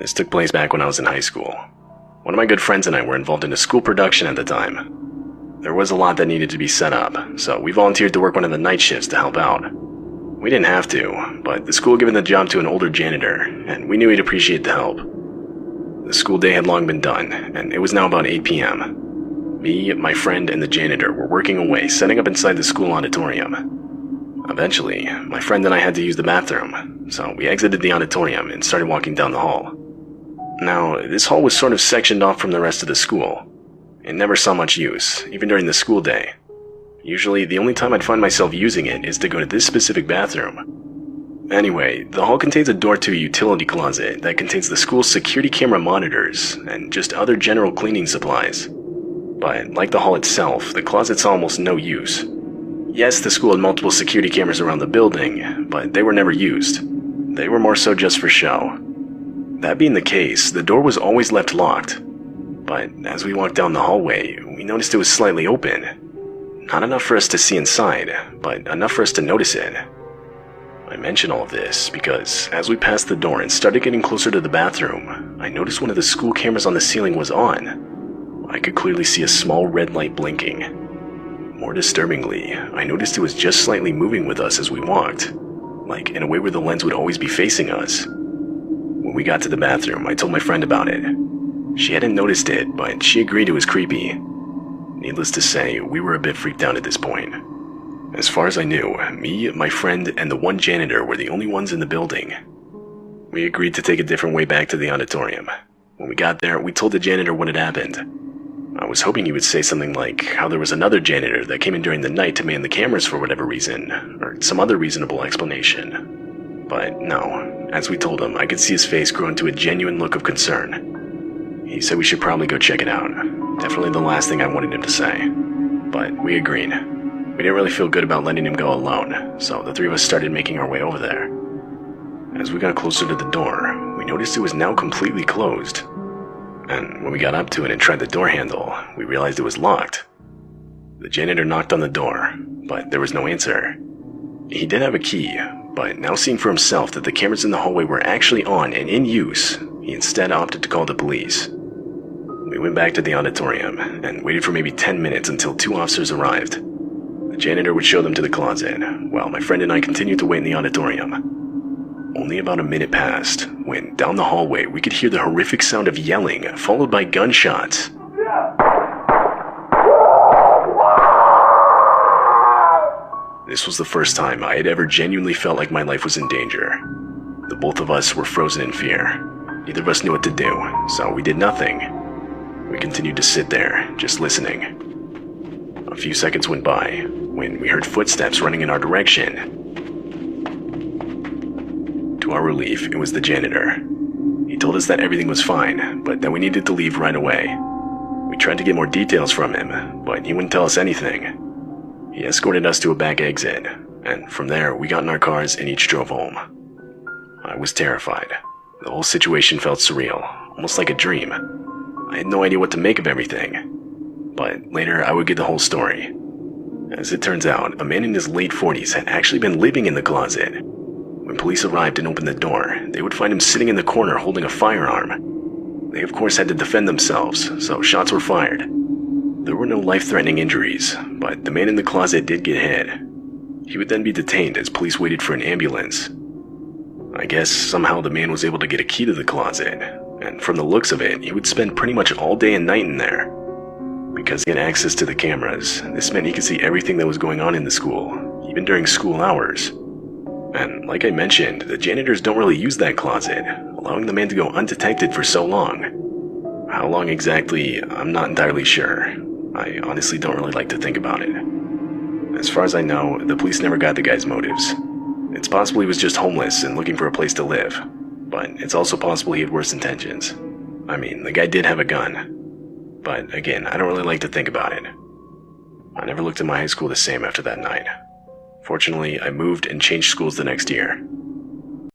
This took place back when I was in high school. One of my good friends and I were involved in a school production at the time. There was a lot that needed to be set up, so we volunteered to work one of the night shifts to help out. We didn't have to, but the school had given the job to an older janitor, and we knew he'd appreciate the help. The school day had long been done, and it was now about 8 p.m. Me, my friend, and the janitor were working away, setting up inside the school auditorium. Eventually, my friend and I had to use the bathroom, so we exited the auditorium and started walking down the hall. Now, this hall was sort of sectioned off from the rest of the school. It never saw much use, even during the school day. Usually, the only time I'd find myself using it is to go to this specific bathroom. Anyway, the hall contains a door to a utility closet that contains the school's security camera monitors and just other general cleaning supplies. But like the hall itself, the closet saw almost no use. Yes, the school had multiple security cameras around the building, but they were never used. They were more so just for show. That being the case, the door was always left locked. But as we walked down the hallway, we noticed it was slightly open. Not enough for us to see inside, but enough for us to notice it. I mention all of this because as we passed the door and started getting closer to the bathroom, I noticed one of the school cameras on the ceiling was on. I could clearly see a small red light blinking. More disturbingly, I noticed it was just slightly moving with us as we walked, like in a way where the lens would always be facing us. When we got to the bathroom, I told my friend about it. She hadn't noticed it, but she agreed it was creepy. Needless to say, we were a bit freaked out at this point. As far as I knew, me, my friend, and the one janitor were the only ones in the building. We agreed to take a different way back to the auditorium. When we got there, we told the janitor what had happened. I was hoping he would say something like how there was another janitor that came in during the night to man the cameras for whatever reason, or some other reasonable explanation. But no, as we told him, I could see his face grow into a genuine look of concern. He said we should probably go check it out. Definitely the last thing I wanted him to say. But we agreed. We didn't really feel good about letting him go alone, so the three of us started making our way over there. As we got closer to the door, we noticed it was now completely closed. And when we got up to it and tried the door handle, we realized it was locked. The janitor knocked on the door, but there was no answer. He did have a key, but now seeing for himself that the cameras in the hallway were actually on and in use, he instead opted to call the police. We went back to the auditorium and waited for maybe 10 minutes until 2 officers arrived. The janitor would show them to the closet, while my friend and I continued to wait in the auditorium. Only about a minute passed, when down the hallway we could hear the horrific sound of yelling, followed by gunshots. This was the first time I had ever genuinely felt like my life was in danger. The both of us were frozen in fear. Neither of us knew what to do, so we did nothing. We continued to sit there, just listening. A few seconds went by, when we heard footsteps running in our direction. To our relief, it was the janitor. He told us that everything was fine, but that we needed to leave right away. We tried to get more details from him, but he wouldn't tell us anything. He escorted us to a back exit, and from there we got in our cars and each drove home. I was terrified. The whole situation felt surreal, almost like a dream. I had no idea what to make of everything, but later I would get the whole story. As it turns out, a man in his late 40s had actually been living in the closet. When police arrived and opened the door, they would find him sitting in the corner holding a firearm. They of course had to defend themselves, so shots were fired. There were no life-threatening injuries, but the man in the closet did get hit. He would then be detained as police waited for an ambulance. I guess somehow the man was able to get a key to the closet, and from the looks of it, he would spend pretty much all day and night in there. Because he had access to the cameras, this meant he could see everything that was going on in the school, even during school hours. And like I mentioned, the janitors don't really use that closet, allowing the man to go undetected for so long. How long exactly, I'm not entirely sure. I honestly don't really like to think about it. As far as I know, the police never got the guy's motives. It's possible he was just homeless and looking for a place to live, but it's also possible he had worse intentions. I mean, the guy did have a gun. But again, I don't really like to think about it. I never looked at my high school the same after that night. Fortunately, I moved and changed schools the next year.